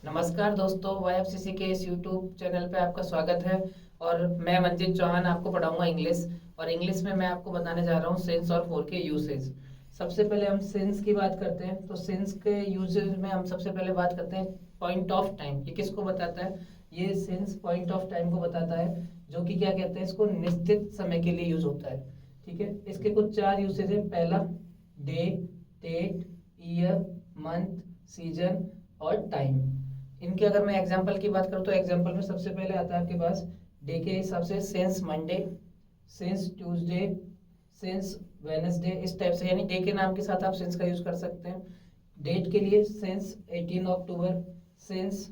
नमस्कार दोस्तों, YFCC के इस यूट्यूब चैनल पे आपका स्वागत है। और मैं मंजित चौहान आपको पढ़ाऊंगा इंग्लिश। और इंग्लिश में मैं आपको बताने जा रहा हूँ सिंस और फोर के यूसेज। सबसे पहले हम सिंस की बात करते हैं। तो सिंस के यूसेज में हम सबसे पहले बात करते हैं पॉइंट ऑफ टाइम। ये किसको बताता है? ये सिंस पॉइंट ऑफ टाइम को बताता है, जो कि क्या कहते हैं, इसको निश्चित समय के लिए यूज होता है। ठीक है, इसके कुछ चार यूसेज है। पहला, day, date, year, month, season और टाइम। इनके अगर मैं एग्जांपल की बात करूँ तो एग्जांपल में सबसे पहले आता है आपके पास डे के हिसाब से since Monday, since Tuesday, since Wednesday, इस टाइप से। यानी डे के नाम के साथ आप सिंस का यूज कर सकते हैं। डेट के लिए सिंस 18 अक्टूबर, सिंस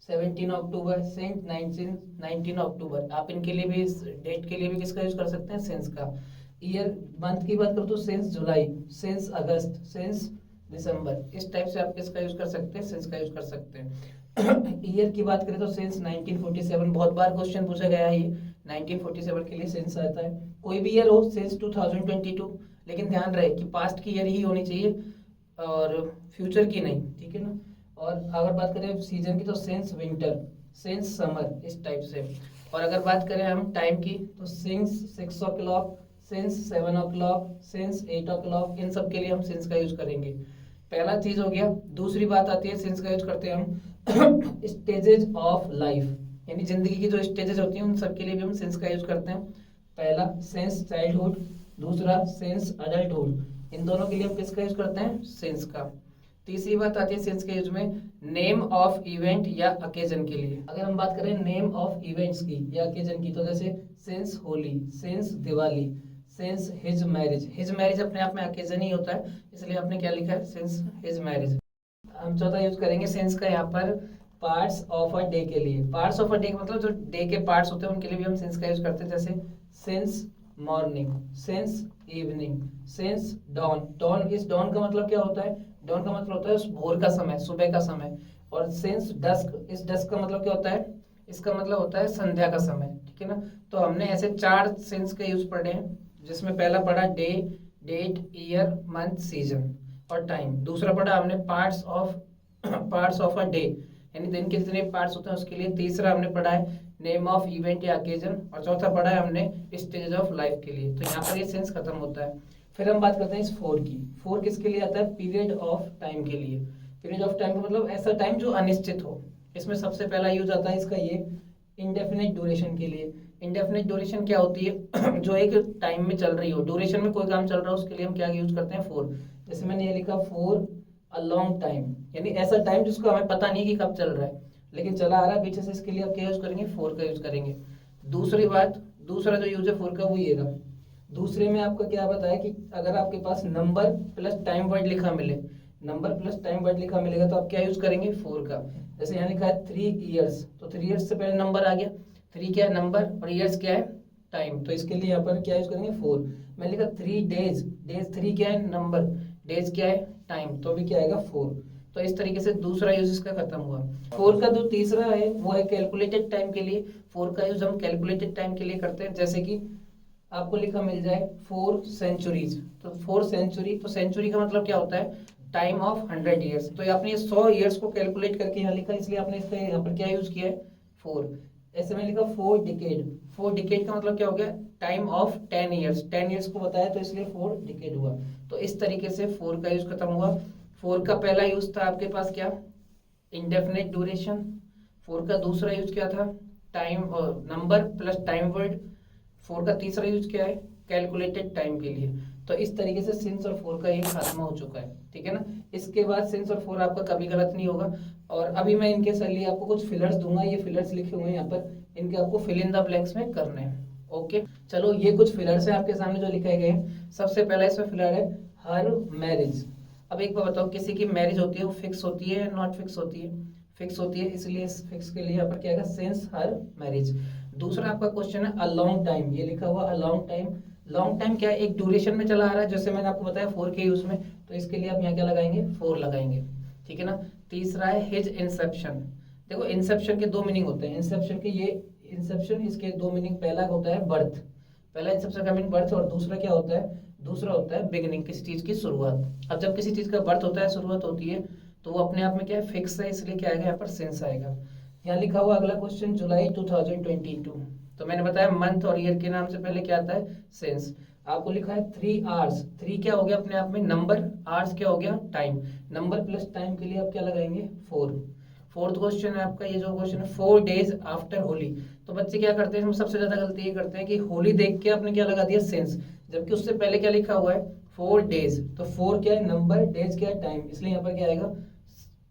17 अक्टूबर, सिंस 19 अक्टूबर। आप इनके लिए भी, डेट के लिए भी किसका यूज कर सकते हैं? सिंस का। ईयर मंथ की बात करूँ तो सिंस जुलाई, सिंस अगस्त, सिंस दिसंबर, इस टाइप से आप किसका यूज कर सकते हैं? सिंस का यूज कर सकते हैं। ईयर की बात करें तो सिंस 1947, बहुत बार क्वेश्चन पूछा गया है ये। 1947 के लिए सिंस आता है। कोई भी ईयर हो, सिंस 2022, लेकिन ध्यान रहे कि पास्ट की ईयर ही होनी चाहिए और फ्यूचर की नहीं। ठीक है ना? और अगर बात करें सीजन की तो सिंस विंटर, सिंस समर, इस टाइप से। और अगर बात करें हम टाइम की तो since 6 o'clock, since 7 o'clock, since 8 o'clock, इन सब के लिए हम सिंस का यूज करेंगे। पहला चीज हो गया। दूसरी बात आती है, सिंस का यूज करते हैं हम स्टेजेस ऑफ लाइफ, यानी जिंदगी की जो स्टेजेस होती हैं उन सब के लिए भी हम सिंस का यूज करते हैं। पहला सिंस चाइल्डहुड, दूसरा सिंस अडल्टहुड, इन दोनों के लिए हम किसका यूज करते हैं? सिंस का। तीसरी बात आती है सिंस के यूज में नेम ऑफ इवेंट या अकेजन के लिए। अगर हम बात करें नेम ऑफ इवेंट्स की या अकेजन की तो जैसे since Holi, since Diwali, since his marriage. His marriage अपने आप में अकेजन ही होता है, इसलिए आपने क्या लिखा है? Since his marriage. हम चौथा यूज करेंगे सिंस का यहाँ पर पार्ट्स ऑफ अ डे के लिए। पार्ट्स ऑफ अ डे का मतलब जो डे के पार्ट्स होते हैं उनके लिए भी हम सिंस का यूज करते हैं। जैसे since morning, since evening, since dawn. Dawn, इस डॉन का मतलब क्या होता है? डॉन का मतलब होता है भोर का समय, सुबह का समय। और सिंस डस्क, इस डस्क का मतलब क्या होता है? इसका मतलब होता है संध्या का समय। ठीक है ना? तो हमने ऐसे चार सिंस के यूज पढ़े हैं, जिसमें पहला पढ़ा day, date, year, month, season और टाइम। दूसरा पढ़ा हमने पार्ट्स ऑफ अ डे, यानी दिन के जितने पार्ट्स होते हैं उसके लिए। तीसरा हमने पढ़ा है नेम ऑफ इवेंट या ओकेजन। और चौथा पढ़ा है हमने स्टेज ऑफ लाइफ के लिए। तो यहाँ पर ये सेंस खत्म होता है। फिर हम बात करते हैं इस फोर की। फोर किसके लिए आता है? पीरियड ऑफ टाइम के लिए। पीरियड ऑफ टाइम का मतलब ऐसा टाइम जो अनिश्चित हो। इसमें सबसे पहला यूज आता है इसका ये इंडेफिनिट ड्यूरेशन के लिए। इंडेफिनिट ड्यूरेशन क्या होती है? जो एक टाइम में चल रही हो, ड्यूरेशन में कोई काम चल रहा हो, उसके लिए हम क्या यूज करते हैं? फोर। जैसे मैंने ये लिखा फॉर अ लॉन्ग टाइम, यानी ऐसा टाइम जिसको हमें पता नहीं कि कब चल रहा है लेकिन चला आ रहा है पीछे से, इसके लिए आप क्या यूज करेंगे? फोर का यूज करेंगे। दूसरी बात, दूसरा जो यूज है फोर का वो ये रहा। दूसरे में आपका क्या बताया कि अगर आपके पास नंबर प्लस टाइम वर्ड लिखा मिले, नंबर प्लस टाइम वर्ड लिखा मिलेगा तो आप क्या यूज करेंगे? फोर का। जैसे यहाँ लिखा है 3 years, तो 3 years से पहले नंबर आ गया। 3 क्या है? नंबर, और ईयर्स क्या है? टाइम। तो इसके लिए यहाँ पर क्या यूज करेंगे? फोर। मैं लिखा 3 days, डेज 3 क्या है? नंबर, डेज क्या है? टाइम, तो भी क्या आएगा? फोर। तो इस तरीके से दूसरा यूज इसका खत्म हुआ। फोर का जो तीसरा है वो है कैलकुलेटेड टाइम के लिए। फोर का यूज हम कैलकुलेटेड टाइम के लिए करते हैं। जैसे कि आपको लिखा मिल जाए 4 centuries, तो 4 century, तो सेंचुरी का मतलब क्या होता है? Time of 100 years। तो आपने 100 years को कैलकुलेट करके यहाँ लिखा, इसलिए आपने इसका यहाँ पर क्या यूज किया है? फोर। ऐसे में लिखा 4 decade। 4 decade का मतलब क्या हो गया? Time of 10 years। 10 years को बताया तो इसलिए 4 decade हुआ। तो इस तरीके से फोर का यूज खत्म हुआ। फोर का पहला यूज था आपके पास क्या? Indefinite duration. फोर का दूसरा यूज क्या था? टाइम और number plus time word. Four का तीसरा यूज क्या है? कैलकुलेटेड टाइम के लिए। तो इस तरीके से सिंस और फोर का ये खात्मा हो चुका है। ठीक है ना? इसके बाद सिंस और फोर आपका कभी गलत नहीं होगा। और अभी मैं इनके लिए आपको कुछ फिलर्स दूंगा। ये फिलर्स लिखे हुए हैं यहाँ पर, इनके आपको फिल इन द ब्लैंक्स में करने हैं। ओके, चलो ये कुछ फिलर्स हैं आपके सामने जो लिखे गए हैं। सबसे पहला इसमें फिलर है हर मैरिज। अब एक बार बताओ, किसी की मैरिज होती है वो फिक्स होती है या नॉट फिक्स होती है? फिक्स होती है, इसलिए इस फिक्स के लिए यहाँ पर क्या आएगा? Since her marriage. दूसरा आपका क्वेश्चन है अ लॉन्ग टाइम, ये लिखा हुआ a long time. Long time क्या है? एक ड्यूरेशन में चला आ रहा है, जैसे मैंने आपको बताया फोर के यूज में, तो इसके लिए आप यहाँ क्या लगाएंगे? फोर लगाएंगे। ठीक है ना? तीसरा है हिज इंसेप्शन। देखो इंसेप्शन के दो मीनिंग होते हैं। इंसेप्शन के ये इंसेप्शन, इसके दो मीनिंग। पहला होता है बर्थ, पहला इंसेप्शन का मीनिंग बर्थ। और दूसरा क्या होता है? दूसरा होता है बिगिनिंग, किसी चीज की शुरुआत। अब जब किसी चीज का बर्थ होता है, शुरुआत होती है, तो वो अपने आप में क्या है, फिक्स है, इसलिए क्या आएगा यहाँ पर सिंस आएगा। यहाँ लिखा हुआ अगला क्वेश्चन जुलाई 2022, तो मैंने बताया मंथ और ईयर के नाम से पहले क्या आता है, सिंस। आपको लिखा है 3 आवर्स, 3 क्या हो गया अपने आप में नंबर, आवर्स क्या हो गया टाइम, नंबर प्लस टाइम के लिए आप क्या लगाएंगे 4। फोर्थ क्वेश्चन है आपका, ये जो क्वेश्चन है 4 डेज आफ्टर होली, तो बच्चे क्या करते हैं, हम सबसे ज्यादा गलती ये करते हैं कि होली देख के आपने क्या लगा दिया सिंस, जबकि उससे पहले क्या लिखा हुआ है 4 डेज, तो 4 क्या है नंबर, डेज क्या है टाइम, इसलिए यहाँ पर क्या आएगा,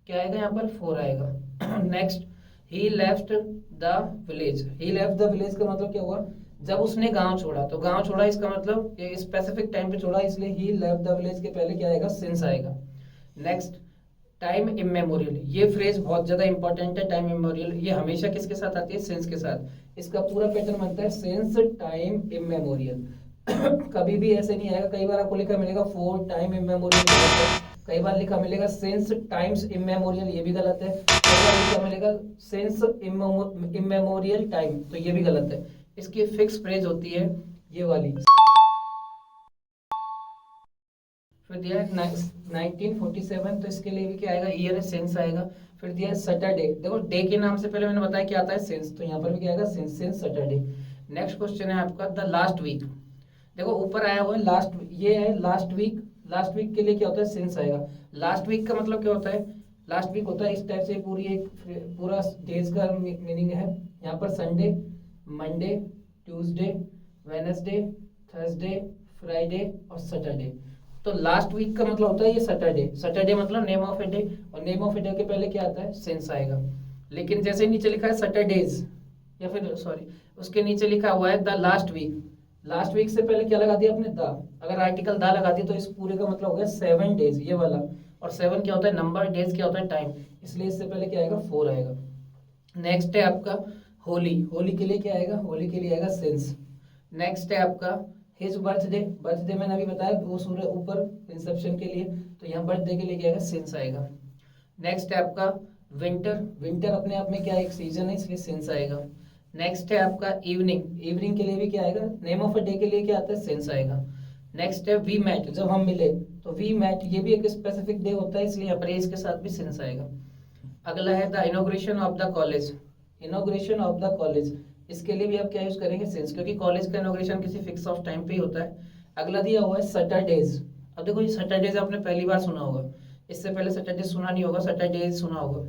क्या आएगा यहाँ पर 4 आएगा। Next, he left the village, he left the village का मतलब क्या हुआ, जब उसने गांव छोड़ा, तो गांव छोड़ा इसका मतलब ये स्पेसिफिक टाइम पे छोड़ा, इसलिए ही लेफ्ट द विलेज के पहले क्या आएगा, सिंस आएगा। नेक्स्ट, टाइम इमेमोरियल, ये फ्रेज बहुत ज्यादा इंपॉर्टेंट है, टाइम इमेमोरियल, ये हमेशा किसके साथ आती है, सिंस के साथ। इसका पूरा पैटर्न बनता है सिंस टाइम इमेमोरियल। कभी भी ऐसे नहीं आएगा, कई बार आपको लिखा मिलेगा 4 टाइम इमेमोरियल, कई बार लिखा मिलेगा सिंस टाइम्स इमेमोरियल, ये भी गलत है, कई बार लिखा मिलेगा सिंस इमेमोरियल टाइम, तो ये भी गलत है। इसकी फिक्स फ्रेज होती है ये वाली। फिर दिया है 1947, तो इसके लिए भी क्या आएगा, ईयर है, सेंस आएगा। फिर दिया है सैटरडे, देखो डे के नाम से पहले मैंने बताया क्या आता है, सेंस, तो यहाँ पर भी क्या आएगा, sense, sense Saturday. Next question है आपका द लास्ट वीक, देखो ऊपर आया हुआ है लास्ट, ये है लास्ट वीक, लास्ट वीक के लिए क्या होता है, सेंस आएगा। लास्ट वीक का मतलब क्या होता है, लास्ट वीक होता है इस टाइप से, पूरी एक पूरा डेज का मीनिंग है। यहाँ पर Sunday, Monday, Tuesday, Wednesday, Thursday, Friday और सैटरडे, तो लास्ट वीक का मतलब होता है ये सैटरडे, सैटरडे मतलब नेम ऑफ ए डे, और नेम ऑफ ए डे के पहले क्या आता है, सेंस आएगा। लेकिन जैसे नीचे लिखा है सैटरडेज, या फिर सॉरी उसके नीचे लिखा हुआ है the last week, last week से पहले क्या लगा दिया आपने द, अगर आर्टिकल द लगा दिया तो इस पूरे का मतलब हो गया 7 डेज, ये वाला, और 7 क्या होता है नंबर, डेज क्या होता है टाइम, इसलिए इससे पहले क्या आएगा 4 आएगा। नेक्स्ट है आपका होली, होली के लिए क्या आएगा, होली के लिए आएगा सेंस। नेक्स्ट है आपका हिज बर्थडे, बर्थडे मैंने अभी बताया वो सूर्य ऊपर इंसेप्शन के लिए, तो यहाँ बर्थडे के लिए क्या आएगा, सेंस आएगा। नेक्स्ट है आपका विंटर, विंटर अपने आप में क्या एक सीजन है, इसलिए सेंस आएगा। नेक्स्ट है आपका इवनिंग, इवनिंग के लिए भी क्या आएगा, नेम ऑफ अ डे के लिए क्या आता है, सेंस आएगा। नेक्स्ट है वी मैट, जब हम मिले, तो वी मैट ये भी एक स्पेसिफिक डे होता है, इसलिए यहाँ पर इसके साथ भी सेंस आएगा। अगला है the inauguration of the college, inauguration of the college, इसके लिए भी आप क्या यूज करेंगे, सेंस, क्योंकि कॉलेज का इनॉग्रेशन किसी फिक्स ऑफ टाइम पे ही होता है। अगला दिया हुआ है सैटरडेज, अब देखो ये सैटरडेज आपने पहली बार सुना होगा, इससे पहले सैटरडे सुना नहीं होगा, सैटरडेज सुना होगा।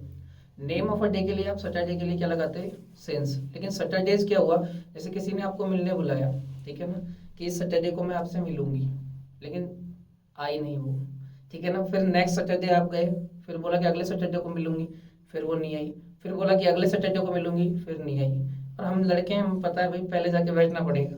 नेम ऑफ अ डे के लिए आप सैटरडे के लिए क्या लगाते हैं, सेंस, लेकिन सैटरडेज क्या हुआ, जैसे किसी ने आपको मिलने बुलाया, ठीक है ना, कि इस सैटरडे को मैं आपसे मिलूंगी, लेकिन आई नहीं वो, ठीक है ना, फिर नेक्स्ट सैटरडे आप गए, फिर बोला कि अगले सैटरडे को मिलूंगी, फिर वो नहीं आई, फिर बोला कि अगले सैटरडे को मिलूंगी, फिर नहीं आई। और हम लड़के हैं, हमें पता है भाई पहले जाके बैठना पड़ेगा,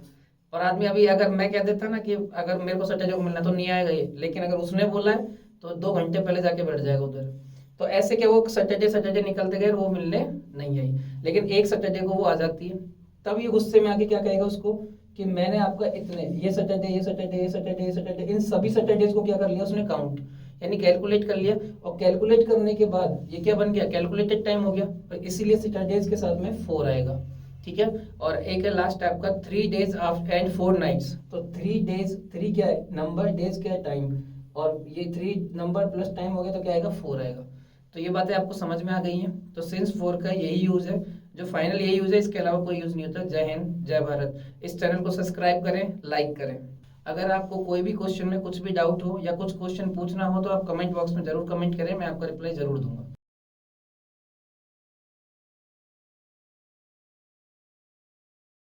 और आदमी अभी अगर मैं कह देता ना कि अगर मेरे को सैटरडे को मिलना तो नहीं आएगा ये, लेकिन अगर उसने बोला है तो 2 घंटे पहले जाके बैठ जाएगा उधर। तो ऐसे क्या वो सैटरडे सैटरडे निकलते गए और वो मिलने नहीं आई, लेकिन एक सैटरडे को वो आ जाती है, तब ये गुस्से में आके क्या कहेगा उसको कि मैंने आपका इतने ये सैटरडे ये सैटरडे ये सैटरडे ये सैटरडे इन सभी सैटरडेज को क्या कर लिया उसने काउंट, यानी कैलकुलेट कर लिया, और कैलकुलेट करने के बाद ये क्या बन गया, कैलकुलेटेड टाइम हो गया, और इसीलिए सैटरडेज के साथ में 4 आएगा, ठीक है। और एक है लास्ट आपका 3 डेज आफ्टर एंड 4 नाइट्स, तो 3 डेज, 3 क्या है नंबर, डेज क्या है टाइम, और ये 3 नंबर प्लस टाइम हो गया तो क्या आएगा 4 आएगा। तो ये बातें आपको समझ में आ गई हैं, तो सिंस 4 का यही यूज है, जो फाइनल यही यूज है, इसके अलावा कोई यूज नहीं होता। जय हिंद जय भारत। इस चैनल को सब्सक्राइब करें, लाइक करें। अगर आपको कोई भी क्वेश्चन में कुछ भी डाउट हो या कुछ क्वेश्चन पूछना हो तो आप कमेंट बॉक्स में जरूर कमेंट करें, मैं आपका रिप्लाई जरूर दूंगा।